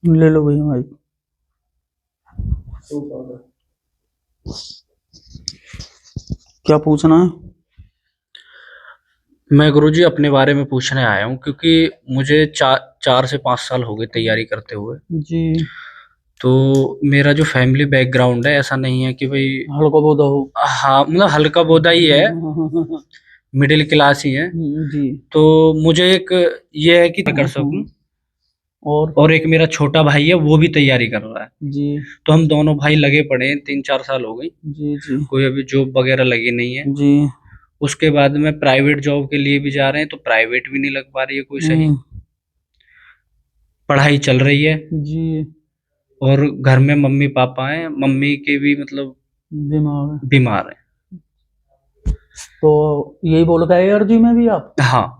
ले लो भैया भाई। क्या पूछना है? मैं गुरुजी अपने बारे में पूछने आया हूँ क्योंकि मुझे 4 से 5 साल हो गए तैयारी करते हुए। जी। तो मेरा जो फैमिली बैकग्राउंड है ऐसा नहीं है कि भाई, हल्का बोधा हो। हाँ मतलब हल्का बोधा ही है, मिडिल क्लास ही है। जी। तो मुझे एक ये है कि कर सकूं। और और एक मेरा छोटा भाई है, वो भी तैयारी कर रहा है। जी। तो हम दोनों भाई लगे पड़े हैं, 3-4 साल हो गई। जी। जी। कोई अभी जॉब वगैरह लगी नहीं है। जी। उसके बाद में प्राइवेट जॉब के लिए भी जा रहे हैं, तो प्राइवेट भी नहीं लग पा रही है कोई सही। हम्म। पढ़ाई चल रही है। जी। और घर में मम्मी पापा हैं, मम्मी के भी मतलब दिमाग है। बीमार हैं। तो यही बोल गए अर्जी में भी हाँ।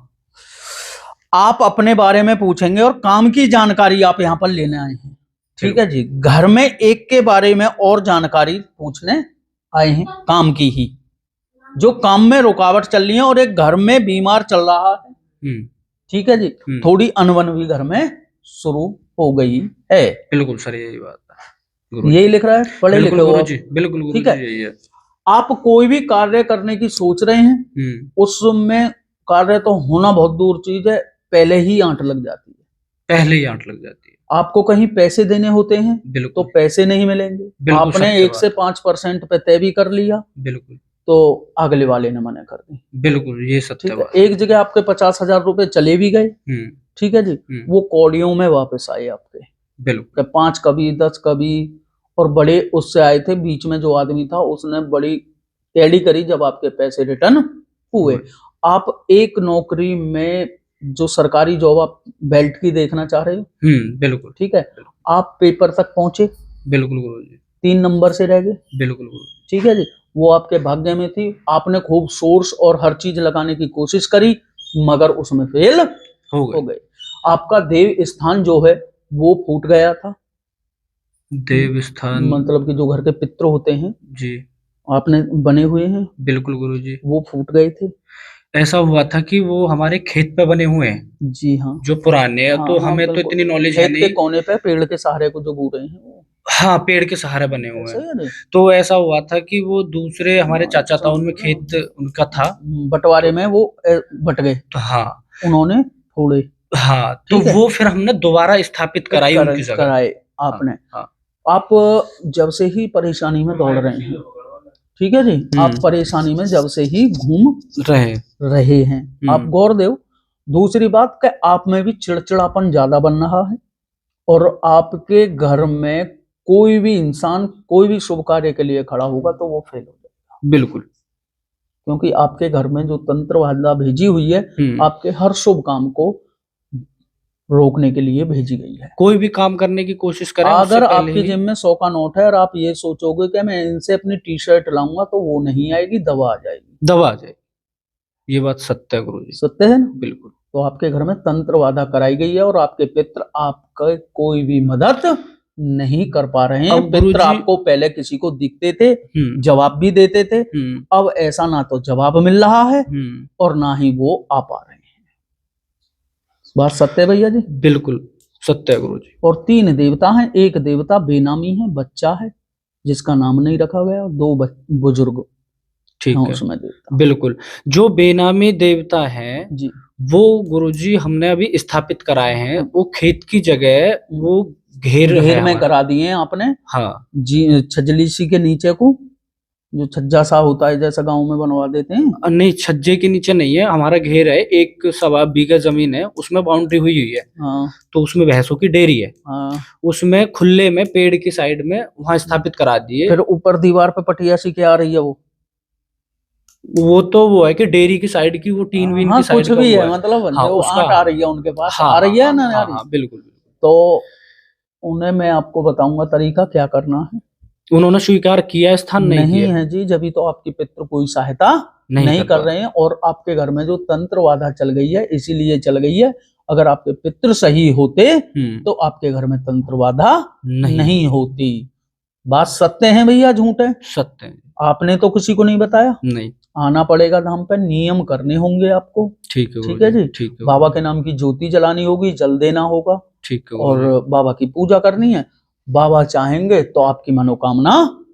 आप अपने बारे में पूछेंगे और काम की जानकारी आप यहाँ पर लेने आए हैं। ठीक है बिल्कुल। जी। घर में एक के बारे में और जानकारी पूछने आए हैं, काम की ही, जो काम में रुकावट चल रही है और एक घर में बीमार चल रहा है। हम्म। ठीक है जी। हम्म। थोड़ी अनबन भी घर में शुरू हो गई है। बिल्कुल सर, यही बात है गुरु जी। यही लिख रहा है, पढ़े बिल्कुल लिखे हो गुरु आप। जी, बिल्कुल गुरु ठीक जी, है। यही है। आप कोई भी कार्य करने की सोच रहे हैं, उसमें कार्य तो होना बहुत दूर चीज है, पहले ही आंट लग जाती है। पहले ही आंट लग जाती है। आपको कहीं पैसे देने होते हैं तो बिल्कुल। पैसे नहीं मिलेंगे। बिल्कुल आपने सत्य 1 से 5% पे तय भी कर लिया, बिल्कुल। तो अगले वाले ने मना कर दी। बिल्कुल ये सत्य ठीक है। बात है। एक जगह आपके 50,000 रुपए चले भी गए। हम्म। ठीक है जी। वो कौड़ियों में वापस आए आपके, बिल्कुल। 5 कभी 10 कभी। और बड़े उससे आए थे, बीच में जो आदमी था उसने बड़ी टेढ़ी करी जब आपके पैसे रिटर्न हुए। आप एक नौकरी में जो सरकारी जॉब आप बेल्ट की देखना चाह रहे हो, बिल्कुल। ठीक है, आप पेपर तक पहुंचे, बिल्कुल गुरु जी। 3 नंबर से रह गए। बिल्कुल गुरु जी। ठीक है जी। वो आपके भाग्य में थी, आपने खूब सोर्स और हर चीज लगाने की कोशिश करी, मगर उसमें फेल हो हो गए। गए। आपका देव स्थान जो है वो फूट गया था। देव स्थान। मतलब कि जो घर के पितृ होते हैं, जी। आपने बने हुए हैं, बिल्कुल गुरु जी। वो फूट गए थे। ऐसा हुआ था कि वो हमारे खेत पे बने हुए हैं, जी हाँ। जो पुराने हैं, हाँ तो हाँ हमें तो बिल्कुल। इतनी नॉलेज है खेत के नहीं। कोने पे पेड़ के सहारे को जो बूढ़े हैं वो, हाँ, पेड़ के सहारे बने हुए ऐसा हैं। ही है ना? तो ऐसा हुआ था कि वो दूसरे हमारे चाचा था, उनमें खेत अच्छा। उनका था। बंटवारे तो, में वो बट गए, तो हाँ। उन्होंने थोड़े। हाँ, तो ठीक है। वो फिर हमने दोबारा स्थापित कराई उनकी जगह। कराए हाँ। आपने। हाँ। आप जब से ही परेशानी में दौड़ रहे हैं, ठीक है जी, आप परेशानी में जब से ही घूम रहे। रहे हैं, आप गौर देव। दूसरी बात कि आप में भी चिड़चिड़ापन ज्यादा बन रहा है, और आपके घर में कोई भी इंसान कोई भी शुभ कार्य के लिए खड़ा होगा तो वो फेल हो जाएगा। बिल्कुल। क्योंकि आपके घर में जो तंत्र बाधा भेजी हुई है, आपके हर शुभ काम को रोकने के लिए भेजी गई है। कोई भी काम करने की कोशिश करें उससे अगर पहले आपकी ही जेब में 100 का नोट है और आप ये सोचोगे कि मैं इनसे अपनी टी शर्ट लाऊंगा, तो वो नहीं आएगी, दवा आ जाएगी। दबा जाए। ये बात सत्य है गुरु जी। सत्य है ना? बिल्कुल। तो आपके घर में तंत्र बाधा कराई गई है, और आपके पितृ आपका कोई भी मदद नहीं कर पा रहे हैं। अब पितृ गुरुजी, आपको पहले किसी को दिखते थे, जवाब भी देते थे, अब ऐसा ना तो जवाब मिल रहा है और ना ही वो आ पा रहे हैं। बात सत्य है भैया जी? बिल्कुल सत्य है गुरु जी। और 3 देवता हैं, एक देवता बेनामी है, बच्चा है जिसका नाम नहीं रखा गया, और 2 बुजुर्ग ठीक हैं है। उसमें देवता। बिल्कुल। जो बेनामी देवता है जी। वो गुरुजी हमने अभी स्थापित कराए हैं, वो खेत की जगह वो घेर है घेर में हमारा। करा दिए हैं आपने। हाँ। जी। छजलीसी के नीचे को, जो छज्जा सा होता है जैसा गांव में बनवा देते हैं। नहीं, छज्जे के नीचे नहीं है, हमारा घेर है, 1 सवा बीघा जमीन है, उसमें बाउंड्री हुई हुई है। हाँ। तो उसमें भैंसों की डेयरी है। हाँ। उसमें खुले में पेड़ की साइड में वहां स्थापित करा दिए। फिर ऊपर दीवार पे पटिया सी क्या आ रही है वो तो वो है कि डेयरी की साइड की, वो टीन वीन हाँ की कुछ साइड का भी वो है, है। मतलब हाँ जो उसका। आंट आ रही है उनके पास, हाँ आ हाँ रही है हाँ ना, आ हाँ रही? हाँ, बिल्कुल बिल्कुल। तो उन्हें मैं आपको बताऊंगा तरीका क्या करना है। उन्होंने स्वीकार किया, स्थान नहीं नहीं किया। है जी, जभी तो आपकी पितृ कोई सहायता नहीं कर पा रहे हैं, और आपके घर में जो तंत्र बाधा चल गई है इसीलिए चल गई है। अगर आपके पितृ सही होते तो आपके घर में तंत्र बाधा नहीं होती। बात सत्य है भैया, झूठ है? सत्य है। आपने तो किसी को नहीं बताया। नहीं। आना पड़ेगा धाम पे, नियम करने होंगे आपको। ठीक है ठीक है जी। ठीक है। बाबा के नाम की ज्योति जलानी होगी, जल देना होगा। ठीक है और गुरुजी। बाबा की पूजा करनी है। बाबा चाहेंगे तो आपकी मनोकामना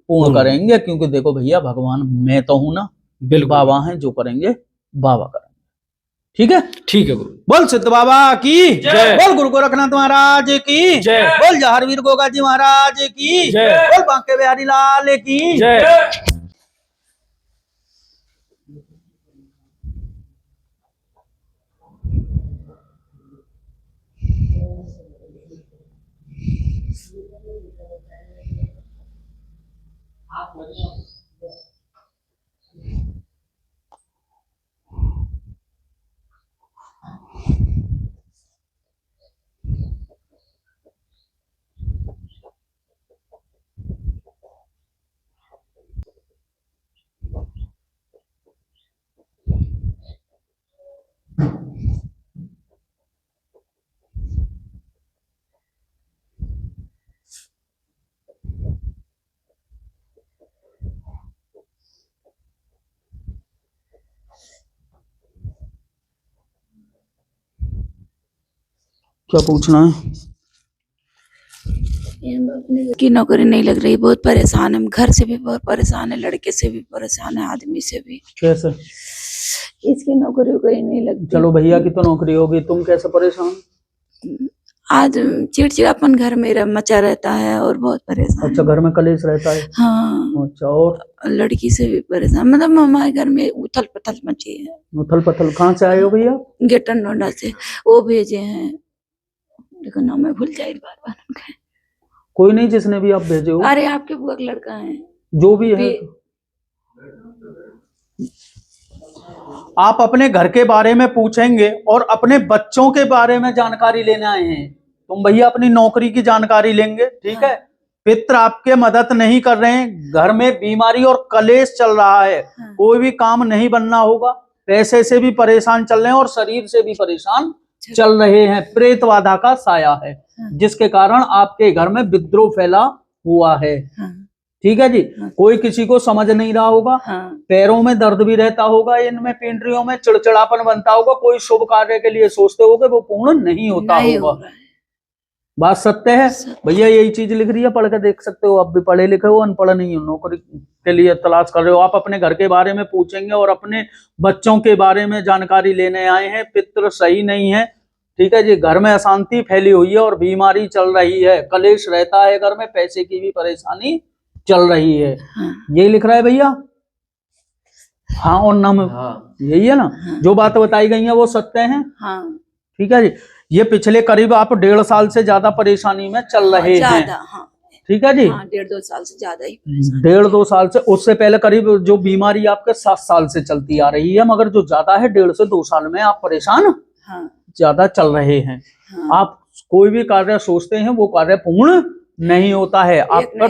पूर्ण पूर्ण। करेंगे, क्योंकि देखो भैया भगवान मैं तो हूं ना, बिल्कुल। बाबा हैं, जो करेंगे बाबा करेंगे। ठीक है, ठीक है गुरु। बोल सिद्ध बाबा की जय। बोल गुरु गोरखनाथ महाराज की जय। बोल जहारवीर गोगा जी महाराज की जय। बोल बांके बिहारी लाल की जय। क्या पूछना है? की नौकरी नहीं लग रही, बहुत परेशान है, घर से भी बहुत परेशान है, लड़के से भी परेशान है, आदमी से भी। कैसे? इसकी नौकरी वोकरी नहीं लगती। चलो भैया की तो नौकरी होगी, तुम कैसे परेशान? आज चिड़चिड़ापन घर में मचा रहता है और बहुत परेशान। अच्छा, घर में कलेश रहता है? हाँ। अच्छा, और लड़की से भी परेशान, मतलब हमारे घर में उथल पथल मची है। उथल पथल कहाँ से आए हो भैया? गेटन नोएडा से वो भेजे हैं, लेकिन नाम मैं भूल जाए बार बार उनका। कोई नहीं, जिसने भी आप भेजे हो। अरे आपके बुआ का लड़का है, जो भी है। आप अपने घर के बारे में पूछेंगे और अपने बच्चों के बारे में जानकारी लेने आए हैं। तुम भैया अपनी नौकरी की जानकारी लेंगे, ठीक है? पित्र आपके मदद नहीं कर रहे हैं, घर में बीमारी और कलेश चल रहा है, कोई भी काम नहीं बनना होगा, पैसे से भी परेशान चल रहे हैं और शरीर से भी परेशान चल रहे हैं। प्रेत बाधा का साया है, जिसके कारण आपके घर में विद्रोह फैला हुआ है। ठीक है जी। कोई किसी को समझ नहीं रहा होगा, पैरों में दर्द भी रहता होगा, इनमें पिंडरियों में चिड़चिड़ापन बनता होगा, कोई शुभ कार्य के लिए सोचते होगे वो पूर्ण नहीं होता होगा। बात सत्य है भैया, यही चीज लिख रही है, पढ़ के देख सकते हो। आप भी पढ़े लिखे हो, अनपढ़ नहीं हो, नौकरी के लिए तलाश कर रहे हो। आप अपने घर के बारे में पूछेंगे और अपने बच्चों के बारे में जानकारी लेने आए हैं। पितृ सही नहीं है, ठीक है जी। घर में अशांति फैली हुई है और बीमारी चल रही है, कलेश रहता है घर में, पैसे की भी परेशानी चल रही है। यही लिख रहा है भैया? हाँ और ना में यही है ना? जो बात बताई गई है वो सत्य है। ठीक है जी। ये पिछले करीब आप 1.5 साल से ज्यादा परेशानी में चल रहे हैं। ठीक है जी। 1.5-2 साल से ज्यादा ही। 1.5-2 साल से, उससे पहले करीब जो बीमारी आपके 7 साल से चलती आ रही है, मगर जो ज्यादा है 1.5 से 2 साल में आप परेशान ज्यादा चल रहे हैं। आप कोई भी कार्य सोचते हैं वो कार्य पूर्ण नहीं होता है। आपका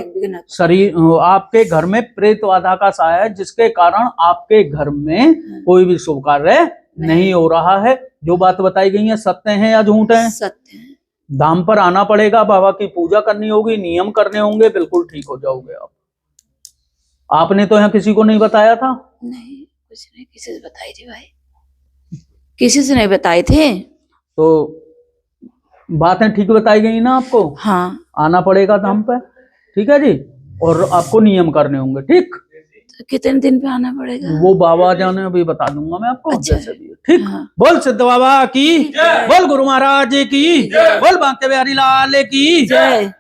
शरीर, आपके घर में प्रेत बाधा का साया है, जिसके कारण आपके घर में कोई भी शुभ कार्य नहीं हो रहा है। जो बात बताई गई है सत्य है या झूठ है? सत्य है। धाम पर आना पड़ेगा, बाबा की पूजा करनी होगी, नियम करने होंगे, बिल्कुल ठीक हो जाओगे आप। आपने तो यहाँ किसी को नहीं बताया था? नहीं, कुछ नहीं, किसी से बताई थी भाई, किसी से नहीं बताए थे। तो बातें ठीक बताई गई ना आपको? हाँ। आना पड़ेगा धाम पे, ठीक है जी। और आपको नियम करने होंगे, ठीक? तो कितने दिन पे आना पड़ेगा? वो बाबा जाने, अभी बता दूंगा मैं आपको। अच्छा। जैसे भी, ठीक। बोल सिद्ध बाबा की बोल गुरु महाराज की बोल बांके बिहारी लाल की जय।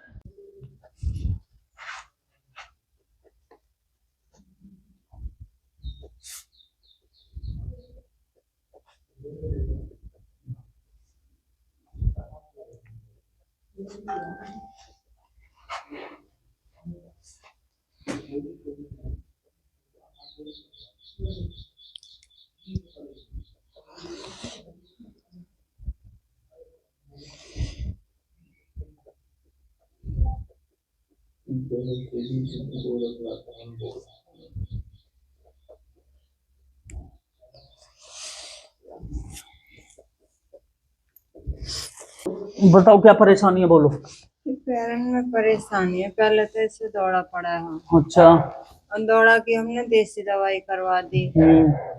बताओ क्या परेशानी है, बोलो। पैरों में परेशानी है, पहले तो ऐसे दौड़ा पड़ा है। अच्छा। और दौड़ा के हमने देसी दवाई करवा दी।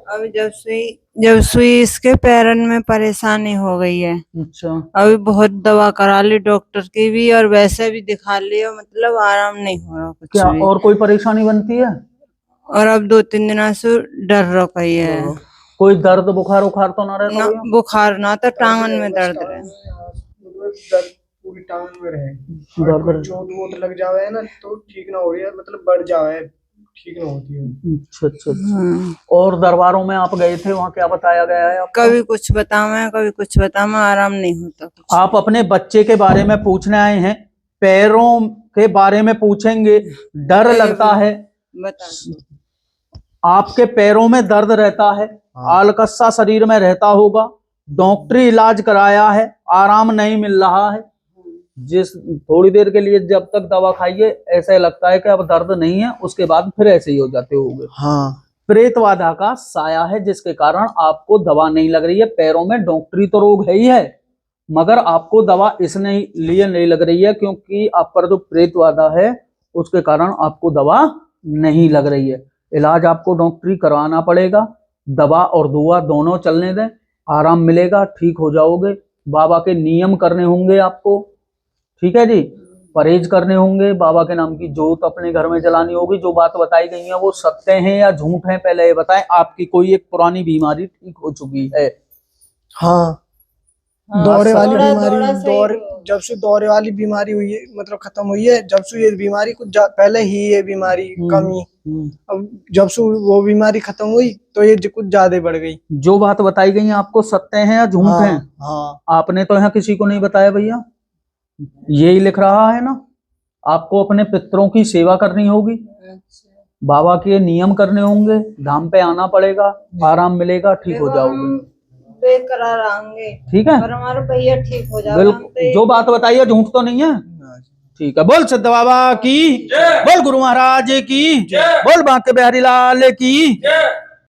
अभी जब सुई इसके पैरन में परेशानी हो गई है। अच्छा, अभी बहुत दवा करा ली डॉक्टर की भी और वैसे भी दिखा लिया, मतलब आराम नहीं हो रहा कुछ क्या भी। और कोई परेशानी बनती है? और अब 2-3 दिनों से डर रही है। कोई दर्द बुखार उखार तो ना रहता ना भैया? बुखार ना तो टांगन में दर्द रहे। दर्द पूरी टांग में रहे। दर्द रहे। चोट वोट लग जावे है ना तो ठीक ना हो रही है, मतलब बढ़ जावे, ठीक ना होती है। अच्छा अच्छा अच्छा। और दरबारों में आप गए थे, वहाँ क्या बताया गया है आपको? कभी कुछ बतावे, कभी कुछ बतावे, आराम नहीं होता कुछ। आप अपने बच्चे के बारे में पूछने आए हैं, पैरों के बारे में पूछेंगे, डर लगता है, बता। आपके पैरों में दर्द रहता है, आलकस्सा शरीर में रहता होगा, डॉक्टरी इलाज कराया है, आराम नहीं मिल रहा है, जिस थोड़ी देर के लिए जब तक दवा खाइए ऐसे लगता है कि अब दर्द नहीं है, उसके बाद फिर ऐसे ही हो जाते होंगे। हाँ, प्रेतबाधा का साया है जिसके कारण आपको दवा नहीं लग रही है। पैरों में डॉक्टरी तो रोग है ही है, मगर आपको दवा इसने लिए नहीं लग रही है क्योंकि आप पर जो प्रेतबाधा है उसके कारण आपको दवा नहीं लग रही है। इलाज आपको डॉक्टरी करवाना पड़ेगा, दवा और दुआ दोनों चलने दें, आराम मिलेगा, ठीक हो जाओगे। बाबा के नियम करने होंगे आपको, ठीक है जी, परहेज करने होंगे, बाबा के नाम की जोत अपने घर में जलानी होगी। जो बात बताई गई है वो सत्य है या झूठ है, पहले ये बताएं। आपकी कोई एक पुरानी बीमारी ठीक हो चुकी है? हाँ, हाँ, दौरे वाली दौरा बीमारी, सही दौरे हो। जब से दौरे वाली बीमारी हुई है, मतलब खत्म हुई है, जब से ये बीमारी पहले ही ये बीमारी कमी, अब जब से वो बीमारी खत्म हुई तो ये कुछ ज्यादा बढ़ गई। जो बात बताई गई है आपको सत्य है या झूठ है? हाँ, आपने तो यहाँ किसी को नहीं बताया भैया, यही लिख रहा है ना। आपको अपने पितरों की सेवा करनी होगी, बाबा के नियम करने होंगे, धाम पे आना पड़ेगा, आराम मिलेगा, ठीक हो जाओगे। बेकरार आएंगे, ठीक है, पर हमारा भैया ठीक हो जाएगा। बिल्कुल। जो बात बताइए झूठ तो नहीं है, ठीक है। बोल सिद्ध बाबा की, बोल गुरु महाराज की, बोल बांके बिहारी लाल की।